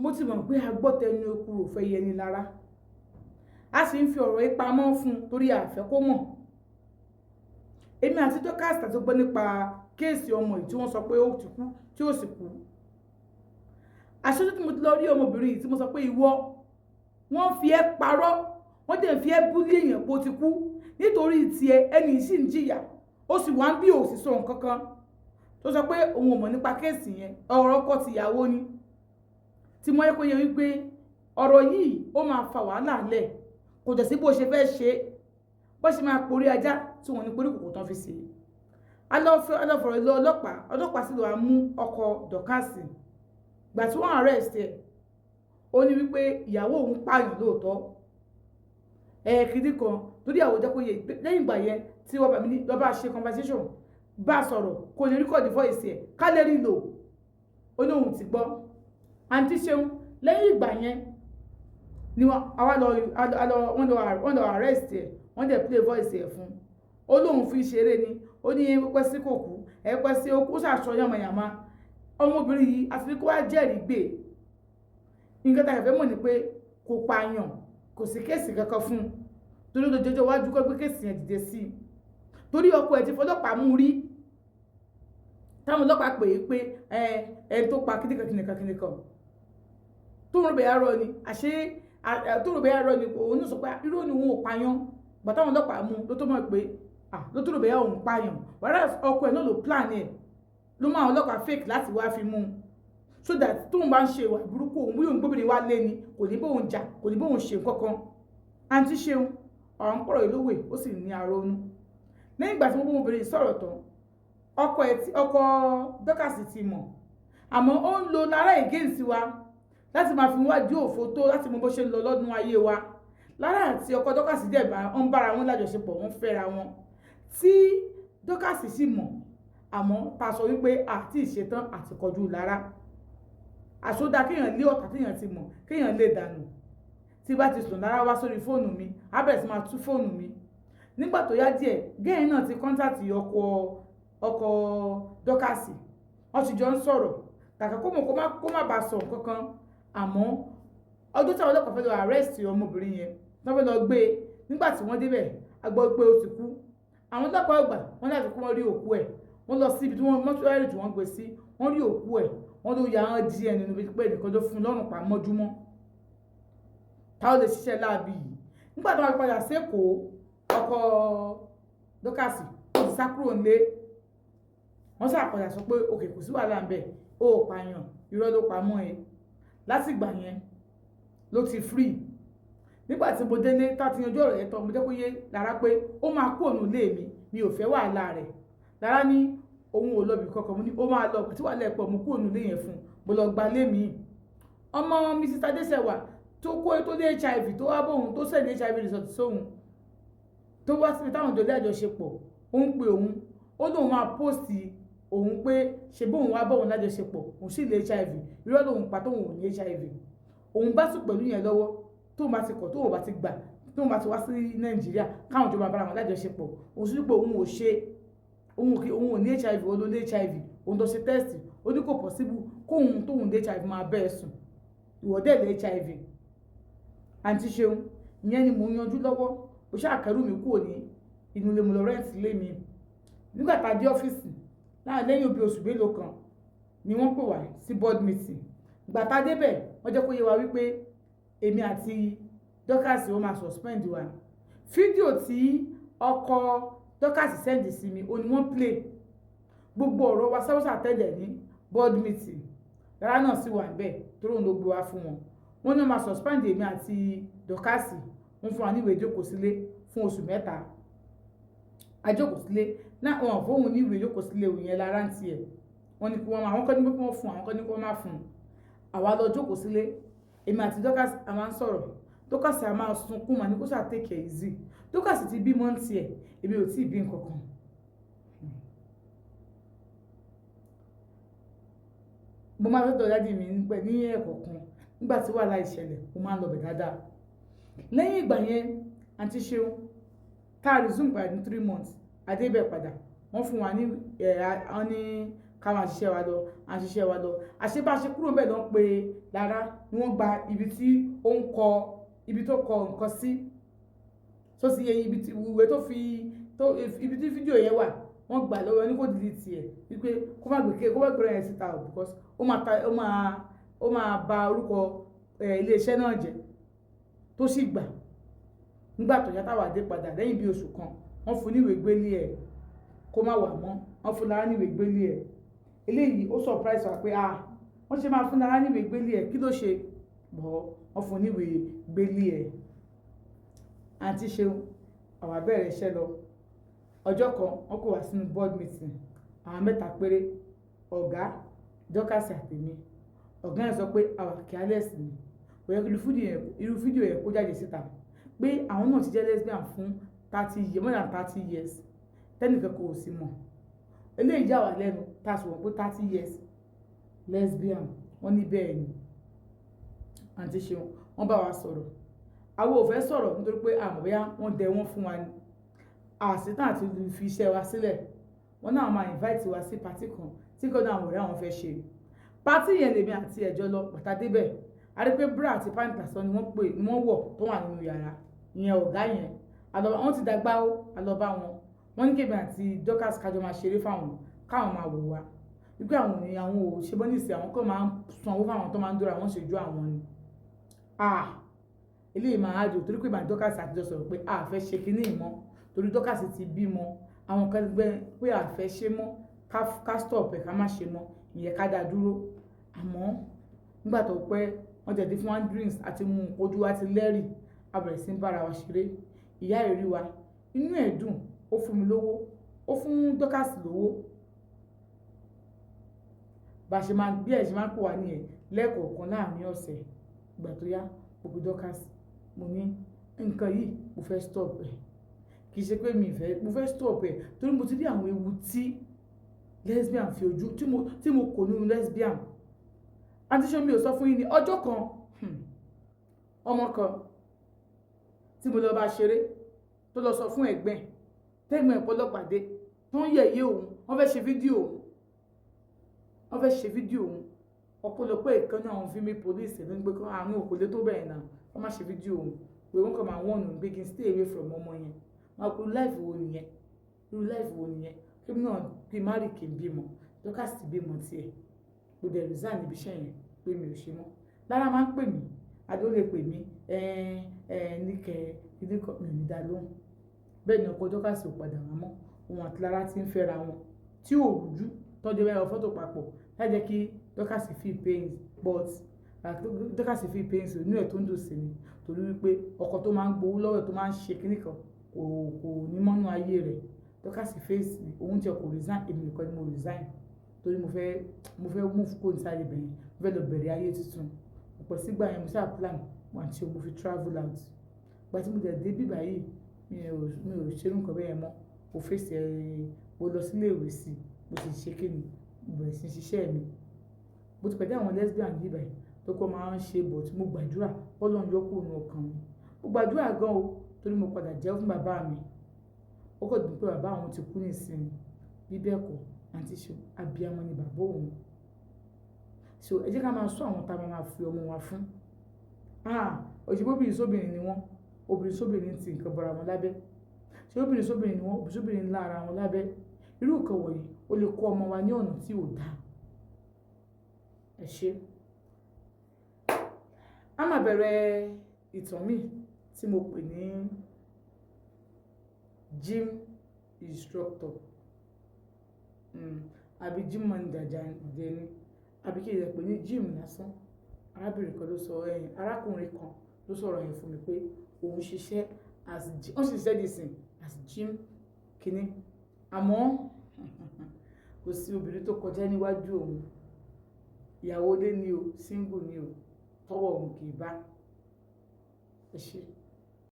mo ti mọ̀ pé agbọ́tẹnu eku ò fẹ́ yẹni lára a sì ń fi ọ̀rọ̀ ìpamọ́ fún torí àfẹ́ kó mọ̀. Èmi àti Dorcas tó gbọ́ nípa kéèsì ọmọ yìí tí wọ́n sọ pé ó ti kú tí ó sì kú. Àṣírí tí mo ti lọ rí ọmọbìnrin yìí tí mo sọ pé ìwọ wọ́n fi ẹ́ parọ́ wọ́n dẹ̀ fi ẹ́ búlí èèyàn pé ó ti kú nítorí tiẹ̀ ẹni sì ń jìyà ó sì wá ń bí òsìsọ nǹkan kan tó sọ pé òun ò mọ̀ nípa kéèsì yẹn ọ̀rọ̀ ọkọ tìyàwó ni tí mo yẹ kó yẹ wípé ọ̀rọ̀ yìí ó máa fa wàhálà lẹ̀ kò jẹ́ sí bó ṣe fẹ́ ṣe bó ṣe máa porí ajá tí wọ́n ní porí kòkò tán fi ṣe. alọ́fọ̀rọ̀ ilé ọlọ́pàá sì lọ́ọ́ mú ọkọ Dorcas gbà tí wọ́n arrest ẹ̀ ó ní wípé ìyàwó òun pààyàn lóòótọ́ ẹ̀ẹ́kìdí kan torí àwọn jẹ́ kó yẹ lẹ́yìn ìgbà yẹn tí wọ́n bá ṣe conversation bá sọ̀rọ̀ kò lè record voice ẹ̀ ká lè rí lò ó ní òun ti gbọ́ àǹtí Ṣeun lẹ́yìn ìgbà yẹn ni wọ́n lọ arrest ẹ̀ wọ́n dẹ̀ play voice ẹ̀ fún ó lóun fi ṣeré ni ó ní pẹ́ sí kò kú pẹ́ sí ó ṣàṣọ yàmàyàmá ọmọbìnrin yìí àti kó wá jẹ́rìí gbé nǹkan tá a fẹ́ mọ̀ ni pé kò pààyàn kò sí kéèsì kankan fún un torí lójoojúmọ́ wájú kó gbé kéèsì yẹn dìde sí i torí ọkọ ẹ̀ ti fọlọ́pàá mú rí táwọn ọlọ́pàá pè é pé ẹni tó pa kíníkan tó rò bẹ́ẹ̀ arọ ni àṣé tó rò bẹ́ẹ̀ arọ ni òun sọ pé irú ni òun ò pààyàn gbà táwọn ọlọ́pàá mú ló tó mọ̀ pé ló tó rò bẹ́ẹ̀ òun pààyàn wàrà ọkọ ẹ̀ náà ló plan ẹ̀ ló mú àwọn ọlọ́pàá fake láti wá fi mú un so that tóun bá ń ṣe ìwà burúkú òun yóò gbóbìnrin wá lé ni kò ní bóun jà kò ní bóun ṣe kankan. àǹtí Ṣeun ọ̀rọ̀ ń pọ̀rọ̀ ìlówè ó sì ní àrònú lẹ́yìn ìgbà tí wọ́n bó obìnrin sọ̀rọ̀ tán ọkọ Dorcas ti mọ̀ àmọ́ ó ń lo Lára against wa láti máa fi wádìí òfótó láti mọ bó ṣe ń lọ lọ́dún ayé wa. Lára àti ọkọ Dorcas dẹ̀ ń bára wọn lájọṣepọ̀ wọ́n fẹ́ra wọn tí Dorcas sì mọ̀ àmọ́ ta sọ wípé àti ìṣetán àti kọjú Lára àṣọdá kéèyàn lé ọ̀tá téèyàn ti mọ̀ kéèyàn lè dànù tí bá ti sùn Lára wá sórí fóònù mi á bẹ̀rẹ̀ sí máa tú fóònù mi nígbà tó yá díẹ̀ gẹ́yìn náà ti kọ́ńtàtì ọkọ Dorcas wọ́n ti jọ ń sọ̀rọ̀ kàkà kó mọ̀ kó má bàa sọ kankan àmọ́ ọdún tí àwọn ọlọ́pàá fẹ́ lọ arrest ọmọbìnrin yẹn wọ́n fẹ́ lọ gbé e nígbà tí wọ́n débẹ̀ a gbọ́ pé ó ti kú àwọn ọlọ́pàá ọgbà wọ́n láti kó wọ́n rí òkú ẹ̀ wọ́n lọ sí ibi tí wọ́n mọ́túárì tí wọ́n gbé sí wọ́n rí òkú ẹ̀ wọ́n ló ya hàn díẹ̀ nínú pé nìkan ló fún lọ́rùn pa mọ́júmọ́ táwọn lè ṣiṣẹ́ láàbì yìí nígbà tí wọ́n fi padà sékòó ọkọ Dorcas ó ti sá kúrò nílé wọ́n ṣàpàdà sọ pé òkè kò sí wàhálà ńbẹ̀ ó pààyàn irọ́ ló pa mọ́ ẹ láti ìgbà yẹn ló ti free. Nígbà tí mo délé tá ti yanjú ọ̀rọ̀ yẹn tán mo jẹ́ kó yé Lára pé ó máa kú òun lé mi ò fẹ́ wàhálà rẹ̀. Lára ní òun ò lọ́bì kankan mo ní ó máa lọ tí wàhálà ẹ̀ pọ̀ mo kú òun lé yẹn fún mo lọ gba lé mi. ọmọ Mrs. Adéṣẹwà tó kó tó dé HIV tó wá bóun tó sẹ̀ ní HIV resort sóhun tó wá síbi táwọn jọ lé àjọṣepọ̀ ó ń pe òun ó lóun máa post òun pé ṣe bóun wá bóun lájọṣepọ̀ òun sì lé HIV irọ́ lòun pa tóun ò ní HIV òun bá sùn pẹ̀lú yẹn lọ́wọ́ tóun bá ti kọ̀ tóun bá ti gbà tóun bá ti wá sí Nàìjíríà káwọn ìjọba bára wọn lájọṣepọ̀ òun sì pé òun ò ṣe òun ò ní HIV ó ló ní HIV òun tó ṣe test ó ní kò possible kóun tóun ní HIV máa bẹ́ẹ̀ sùn ìwọ́dẹ̀ lé HIV. àǹtí Ṣeun ìyẹn ni mò ń yanjú lọ́wọ́ ó ṣàkẹ́rù mi kúrò ní inú ilé mo lọ rẹ́ǹtì lé mi nígbà tá a dé ọ́fíìsì lẹ́yìn òbí oṣù mélòó kan ni wọ́n pè wá sí board meeting ìgbà tá a débẹ̀ wọ́n jẹ́ kó yé wa wípé èmi àti Dorcas ó máa suspend wa fídíò tí ọkọ Dorcas send sí mi ó ní wọ́n play gbogbo ọ̀rọ̀ wa sáwọ́sà tẹ́lẹ̀ ní board meeting Lára náà sì wà níbẹ̀ tó lóun ló gbé wá fún wọn wọ́n ní wọ́n máa suspend èmi àti Dorcas wọ́n fún wa níwèé ìjókòó sílé fún oṣù 3 àjókòó sílé náà wọn fóun ní ìwé ìjókòó sílé òun yẹn Lára ń tiẹ̀ wọ́n ní kí wọ́n máa wọ́n kọ́ ní pé wọ́n fún àwọn kọ́ ní kí wọ́n máa fún àwa lọ jókòó sílé èmi àti Dorcas a máa ń sọ̀rọ̀ Dorcas a máa sunkún mà ní kó ṣáà take it easy Dorcas ti bí mọ́ ń tiẹ̀ èmi ò tí ì bí nǹkan kan. mo máa lọ́dọ̀ dájú mi ní ẹ̀kọ̀ọ̀kan nígbà tí wàhálà ìṣẹ̀lẹ̀ mo máa ń lọ bẹ̀ dáadáa. lẹ́yìn ìgbà yẹn àǹtí Ṣeun tá a resume padà ní 3 months adébẹ̀ padà wọ́n fún wa ní ká máa ṣiṣẹ́ wa lọ à ń ṣiṣẹ́ wa lọ àṣebáṣe kúrò bẹ́ẹ̀ ló ń pe Lára ni wọ́n gba ibi tí ó ń kọ ibi tó kọ nǹkan sí tó sì yẹ ibi tí ìwé tó fi ibi tí fídíò yẹn wà wọ́n gbà lọ́wọ́ ní kò delete ẹ̀ wípé kó má gbé rẹ̀ síta o because ó máa ba orúkọ iléeṣẹ́ náà jẹ́ tó sì gbà nígbà tó yá táwa dé padà lẹ́yìn bí oṣù kan wọ́n fún níwèé gbélé ẹ̀ kó má wà mọ́ wọ́n fún Lára níwèé gbélé ẹ̀ eléyìí ó surprise wa pé wọ́n ṣe máa fún Lára níwèé gbélé ẹ̀ kí ló ṣe bọ́ wọ́n fún níwèé gbélé ẹ̀ àǹtí Ṣeun àwa bẹ̀rẹ̀ iṣẹ́ lọ ọjọ́ kan wọ́n kó wá sínú board meeting àwọn 3 péré ọ̀gá Dorcas àtèmi ọ̀gá yẹn sọ pé àwa careless ni kò yẹ kí irú fídíò yẹn kó jáde síta pé àwọn náà ti jẹ́ lesbian fún 30 years more than 30 years tẹ́nìkan kò sí mọ̀ eléyìí já wà lẹ́nu tá a sọ wọ́n pé 30 years lesbian wọ́n ní bẹ́ẹ̀ ni àǹtí Ṣeun wọ́n bá wa sọ̀rọ̀ àwọn ò fẹ́ sọ̀rọ̀ nítorí pé àmọ́ bóyá wọ́n dẹ wọ́n fún wa ni àṣetán àti fi iṣẹ́ wa sílẹ̀ wọ́n náà máa invite wa sí pàtí kan tí kò náà àwọn ọ̀rẹ́ àwọn fẹ́ ṣe pàtí yẹn lèmi àti ẹ̀jọ́ lọ pàtà débẹ̀ a rí pé bra àti pant lásán ni wọ́n wọ̀ tó wà nínú yàrá ìyẹn ọ̀gá yẹn wọ́n ti dàgbà ó àlọ́bá wọ́n ní kébì àti Dorcas kájọ máa ṣeré fáwọn káwọn máa wò wá wípé àwọn ò ṣe bọ́ nísìnyí àwọn kò máa ń sanwó fáwọn tó máa ń dóra àwọn ṣèjú àwọn ni eléyìí máa jò torí pé ìbàdàn Dorcas àtijọ́ sọ̀rọ̀ pé a fẹ́ ṣe kinní ìmọ̀ torí Dorcas ti bímọ àwọn kan gbẹ pé a fẹ́ ṣe mọ́ ká stop ẹ̀ ká má ṣe mọ́ ìyẹn ká dá dúró àmọ́ nígbà tó pẹ́ wọ́n tẹ̀dí fún one drinks àti mú ojú wa ti lẹ́rì a bẹ̀rẹ̀ sí ń bára wa ṣeré ìyá ìrí wa inú ẹ̀ dùn ó fún mi lówó ó fún Dorcas lówó bá ṣe máa bí ẹ̀ ṣe máa ń pò wá nìyẹn lẹ́ẹ̀kọ̀ọ̀kan láàrin ọ̀sẹ̀ ìgbà tó yá òkú Dorcas mo ní nǹkan yìí mo fẹ́ stop ẹ̀ kì í ṣe pé mo fẹ́ stop ẹ̀ torí mo ti rí àwọn ewu tí lesbian fi ojú tí mo kò nínú lesbian àǹtí Ṣeun mi ò sọ fún yín ní ọjọ́ kan ọmọ kan tí mo lọ bá ṣeré tó lọ sọ fún ẹ̀gbẹ́ tẹ́gbẹ́ ọ̀pọ̀lọpàdé tó ń yẹ̀yẹ́ òun wọ́n fẹ́ ṣe fídíò òun ọ̀pọ̀lọpọ̀ ìkan náà ń fi mí police ló ń gbé kan àwọn òkòlé tó bẹ̀rẹ̀ náà wọ́n má ṣe fídíò òun pé wọ́n kàn máa wọ́n nù pé kí n stay away from ọmọ yẹn máa kú life wo nìyẹn kí n náà bí mari kì í bímọ Dorcas ti bímọ tiẹ̀ kò dẹ̀ resign níbi iṣẹ́ yẹn pé mi ò ṣe mọ́ Lára máa ń pè mí adó lè pè mí níkẹ́ ìdíkọ̀ mi ò ní dá lóhùn bẹ́ẹ̀ ni ọkọ Dorcas ò padà wá mọ́ òun àti Lára ti ń fẹ́ra wọn tí ò rújú tọ́jú ẹ̀rọ fọ́tò papọ̀ láì jẹ́ kí Dorcas feel pains but Dorcas feel pains inú ẹ̀ tó ń dùn sí ni torí wípé ọkọ tó máa ń gbowó lọ́wọ́ tó máa ń ṣe kíní kan kò ní mọ́nú ayé rẹ̀ Dorcas face òun tí ọkọ̀ resign èmi nìkan ni mo resign torí mo fẹ́ move kó inside ibẹ̀ yẹn mo fẹ́ lọ bẹ̀rẹ̀ ayé tuntun ọ̀pọ̀ sígbà yẹn mo ṣáà plan wọn àti mo fi travel out gba tí mo dẹ̀ dé bíbá yìí mi ò ṣerú nǹkan bẹ́ẹ̀ mọ́ mo fèsì mo lọ sílé ìwé sí mo sì ṣe kíni bẹ̀rẹ̀ sí ṣiṣẹ́ mi bó ti pẹ̀lú àwọn lesbian yìí báyìí tó kọ́ máa ń ṣe bọ̀ tí mo gbàdúrà Ọlọ́run yọ kúrò ní ọkàn mi mo gbàdúrà gan o torí mo padà jẹ́ fún bàbá mi ó kọ̀ dùn pé bàbá àwọn ti kú nísìnyí bí bẹ́ẹ̀ kọ́ àǹtí Ṣeun abiyamọ ni bàbá òun so ẹ jẹ́ ká máa sọ àwọn tá a máa fi ọmọ wa fún òṣìbó obìnrin sóbìnrin ni wọ́n obìnrin sóbìnrin ti nǹkan bọ̀ra wọn lábẹ́ ṣé obìnrin sóbìnrin ni wọ́n obìnrin sóbìnrin ńlá ara wọn lábẹ́ irú nǹkan wọ̀nyí ó lè kó ọmọ wa ní ọ̀nà tí ò dáa ẹ ṣe a máa bẹ̀rẹ̀ ìtàn mi tí mo pè ní gym instructor àbí gym manager dẹni àbí kí ẹ pè ní gym lásán arábìnrin kan ló sọ arákùnrin kan ló sọ̀rọ̀ yẹn fún mi pé òun ṣiṣẹ́ ó ṣiṣẹ́ dìsìn as gym kínní àmọ́ kò sí obìnrin tó kọjá níwájú òun ìyàwó ilé ni o single ni o tọwọ́ òun kì í bá ẹ ṣe.